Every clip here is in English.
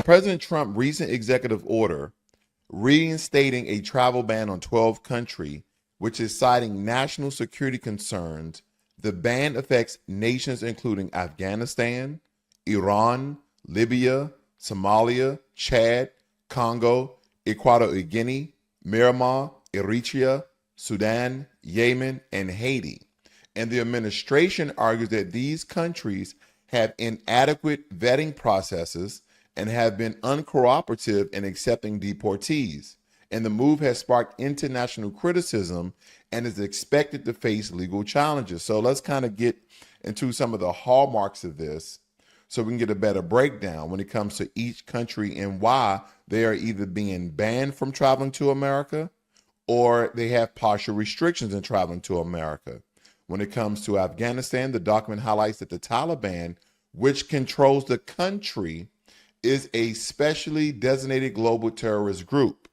President Trump's recent executive order reinstating a travel ban on 12 countries, which is citing national security concerns. The ban affects nations including Afghanistan, Iran, Libya, Somalia, Chad, Congo, Equatorial Guinea, Myanmar, Eritrea, Sudan, Yemen, and Haiti. And the administration argues that these countries have inadequate vetting processes and have been uncooperative in accepting deportees. And the move has sparked international criticism and is expected to face legal challenges. So let's kind of get into some of the hallmarks of this so we can get a better breakdown when it comes to each country and why they are either being banned from traveling to America or they have partial restrictions in traveling to America. When it comes to Afghanistan, the document highlights that the Taliban, which controls the country, is a specially designated global terrorist group.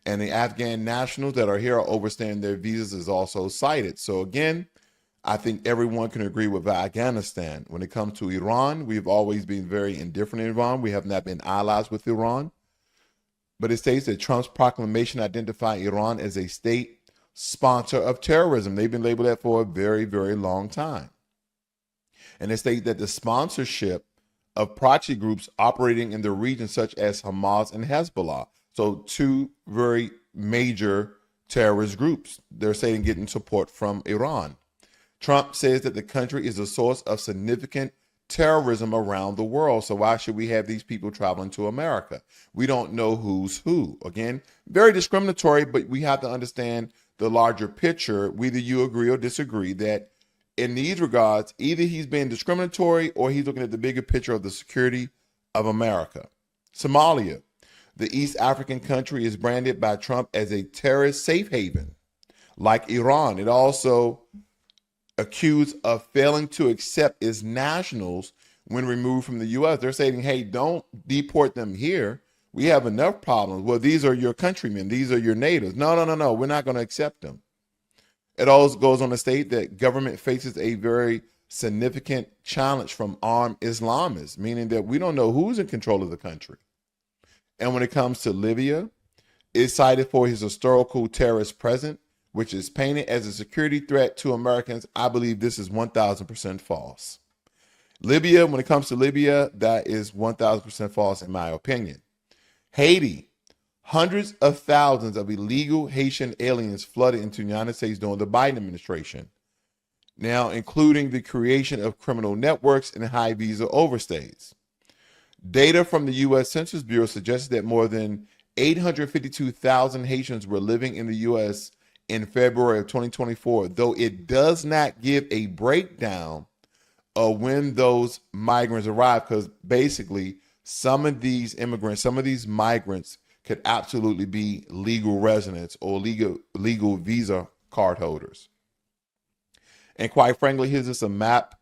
And the Afghan nationals that are here are overstaying their visas is also cited. So again, I think everyone can agree with Afghanistan. When it comes to Iran, we've always been very indifferent in Iran. We have not been allies with Iran. But it states that Trump's proclamation identified Iran as a state sponsor of terrorism. They've been labeled that for a very, very long time. And it states that the sponsorship of proxy groups operating in the region such as Hamas and Hezbollah. So two very major terrorist groups. They're saying getting support from Iran. Trump says that the country is a source of significant terrorism around the world. So why should we have these people traveling to America? We don't know who's who. Again, very discriminatory, but we have to understand the larger picture. Whether you agree or disagree that in these regards, either he's being discriminatory or he's looking at the bigger picture of the security of America. Somalia, the East African country, is branded by Trump as a terrorist safe haven. Like Iran, it also accused of failing to accept its nationals when removed from the U.S. They're saying, hey, don't deport them here. We have enough problems. Well, these are your countrymen. These are your natives. No. We're not going to accept them. It also goes on to state that government faces a very significant challenge from armed Islamists, meaning that we don't know who's in control of the country. And when it comes to Libya, it's cited for his historical terrorist presence, which is painted as a security threat to Americans. I believe this is 1,000% false. Libya, when it comes to Libya, that is 1,000% false in my opinion. Haiti, hundreds of thousands of illegal Haitian aliens flooded into the United States during the Biden administration, now including the creation of criminal networks and high visa overstays. Data from the U.S. Census Bureau suggests that more than 852,000 Haitians were living in the U.S. in February of 2024, though it does not give a breakdown of when those migrants arrived, because basically some of these immigrants, some of these migrants could absolutely be legal residents or legal visa card holders. And quite frankly, here's just a map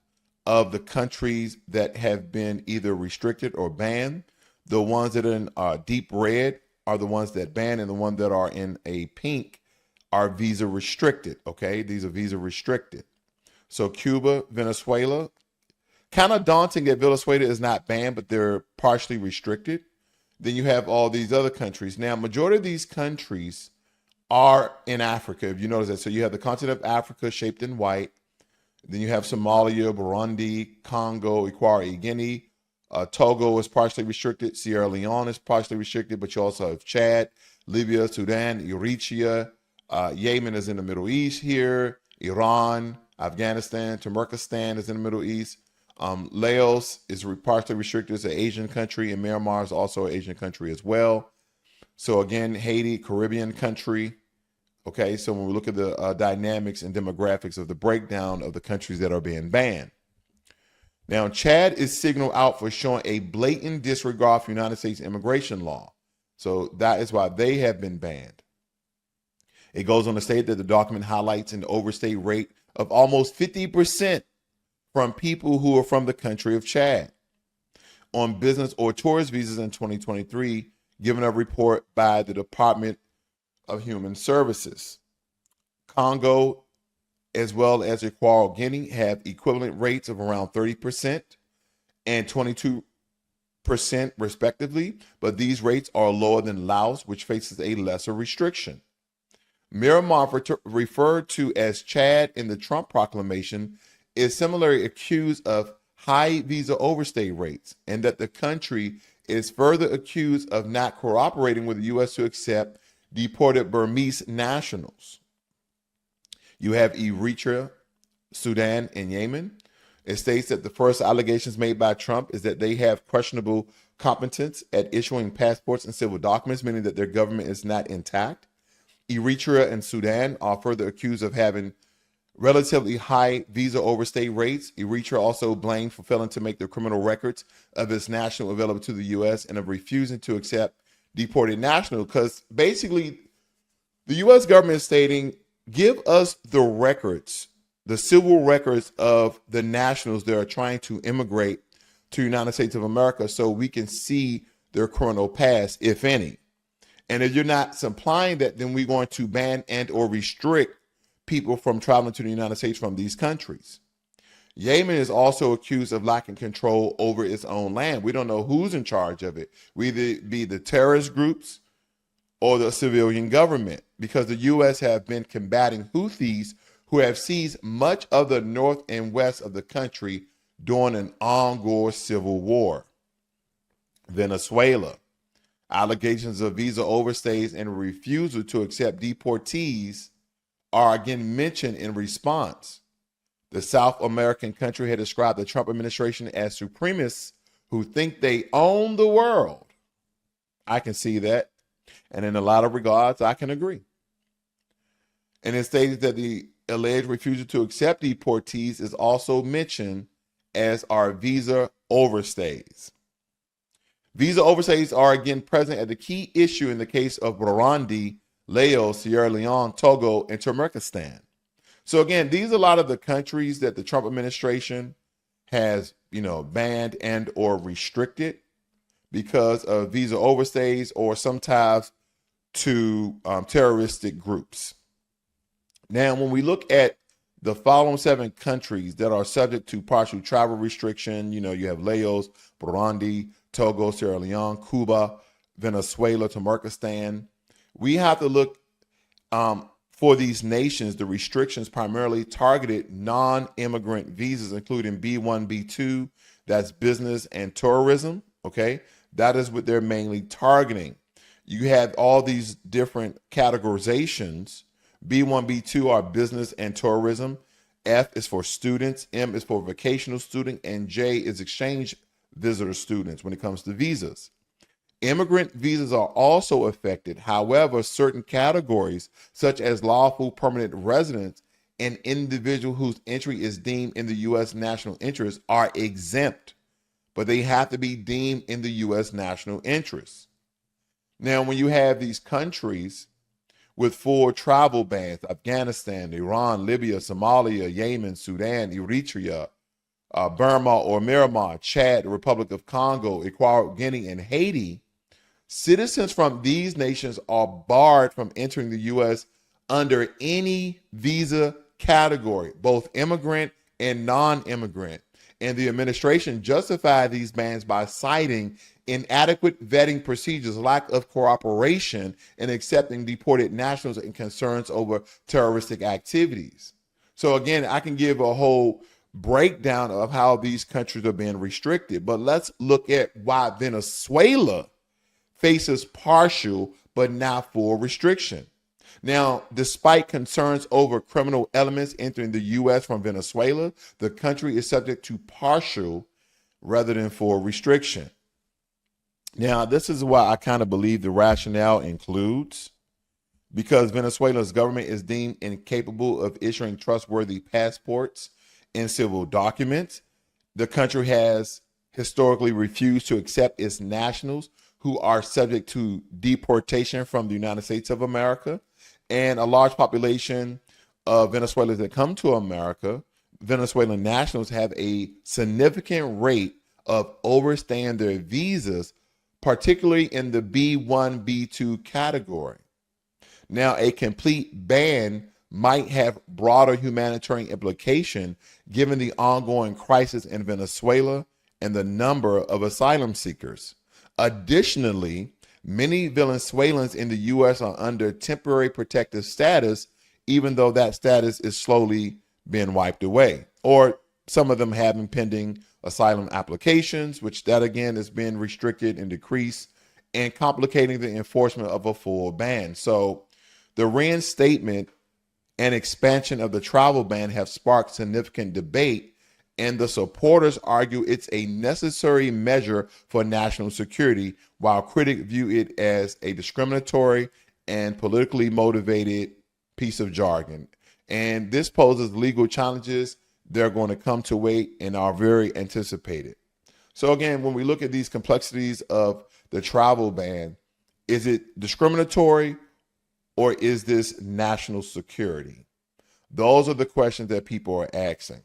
of the countries that have been either restricted or banned. The ones that are in deep red are the ones that banned, and the ones that are in a pink are visa restricted. Okay, these are visa restricted. So Cuba, Venezuela, kind of daunting that Venezuela is not banned, but they're partially restricted. Then you have all these other countries. Now, majority of these countries are in Africa, if you notice that. So you have the continent of Africa shaped in white. Then you have Somalia, Burundi, Congo, Equatorial Guinea. Togo is partially restricted. Sierra Leone is partially restricted, but you also have Chad, Libya, Sudan, Eritrea. Yemen is in the Middle East here. Iran, Afghanistan, Turkmenistan is in the Middle East. Laos is partially restricted. It's an Asian country, and Myanmar is also an Asian country as well. So again, Haiti, Caribbean country. Okay, so when we look at the dynamics and demographics of the breakdown of the countries that are being banned. Now, Chad is signaled out for showing a blatant disregard for United States immigration law. So that is why they have been banned. It goes on to state that the document highlights an overstay rate of almost 50% from people who are from the country of Chad on business or tourist visas in 2023, given a report by the Department of Human Services. Congo, as well as Equatorial Guinea, have equivalent rates of around 30% and 22% respectively, but these rates are lower than Laos, which faces a lesser restriction. Myanmar, referred to as Chad in the Trump proclamation, is similarly accused of high visa overstay rates, and that the country is further accused of not cooperating with the U.S. to accept deported Burmese nationals. You have Eritrea, Sudan, and Yemen. It states that the first allegations made by Trump is that they have questionable competence at issuing passports and civil documents, meaning that their government is not intact. Eritrea and Sudan are further accused of having relatively high visa overstay rates. Eritrea also blamed for failing to make the criminal records of its national available to the U.S. and of refusing to accept deported nationals, because basically the U.S. government is stating, give us the records, the civil records of the nationals that are trying to immigrate to the United States of America so we can see their criminal past, if any. And if you're not supplying that, then we're going to ban and or restrict people from traveling to the United States from these countries. Yemen is also accused of lacking control over its own land. We don't know who's in charge of it. We either be the terrorist groups or the civilian government, because the U.S. have been combating Houthis who have seized much of the north and west of the country during an ongoing civil war. Venezuela. Allegations of visa overstays and refusal to accept deportees are again mentioned in response. The South American country had described the Trump administration as supremacists who think they own the world. I can see that. And in a lot of regards, I can agree. And it stated that the alleged refusal to accept deportees is also mentioned as our visa overstays. Visa overstays are again present as the key issue in the case of Burundi, Laos, Sierra Leone, Togo, and Turkmenistan. So again, these are a lot of the countries that the Trump administration has, banned and or restricted because of visa overstays or sometimes to terroristic groups. Now, when we look at the following 7 countries that are subject to partial travel restriction, you have Laos, Burundi, Togo, Sierra Leone, Cuba, Venezuela, Turkmenistan. We have to look for these nations. The restrictions primarily targeted non-immigrant visas, including B1, B2, that's business and tourism, okay? That is what they're mainly targeting. You have all these different categorizations. B1, B2 are business and tourism. F is for students, M is for vocational student, and J is exchange visitor students when it comes to visas. Immigrant visas are also affected. However, certain categories, such as lawful permanent residents and individual whose entry is deemed in the U.S. national interest, are exempt, but they have to be deemed in the U.S. national interest. Now, when you have these countries with full travel bans, Afghanistan, Iran, Libya, Somalia, Yemen, Sudan, Eritrea, Burma or Myanmar, Chad, the Republic of Congo, Equatorial Guinea, and Haiti, citizens from these nations are barred from entering the U.S. under any visa category, both immigrant and non-immigrant. And the administration justified these bans by citing inadequate vetting procedures, lack of cooperation in accepting deported nationals, and concerns over terroristic activities. So again, I can give a whole breakdown of how these countries are being restricted, but let's look at why Venezuela faces partial but not full restriction. Now, despite concerns over criminal elements entering the U.S. from Venezuela, the country is subject to partial rather than full restriction. Now, this is why I kind of believe the rationale includes, because Venezuela's government is deemed incapable of issuing trustworthy passports and civil documents. The country has historically refused to accept its nationals who are subject to deportation from the United States of America. And a large population of Venezuelans that come to America, Venezuelan nationals, have a significant rate of overstaying their visas, particularly in the B1, B2 category. Now, a complete ban might have broader humanitarian implication given the ongoing crisis in Venezuela and the number of asylum seekers. Additionally, many Venezuelans in the U.S. are under temporary protective status, even though that status is slowly being wiped away, or some of them having pending asylum applications, which that again is being restricted and decreased and complicating the enforcement of a full ban. So the reinstatement and expansion of the travel ban have sparked significant debate, and the supporters argue it's a necessary measure for national security, while critics view it as a discriminatory and politically motivated piece of jargon. And this poses legal challenges. They're going to come to wait and are very anticipated. So again, when we look at these complexities of the travel ban, is it discriminatory or is this national security? Those are the questions that people are asking.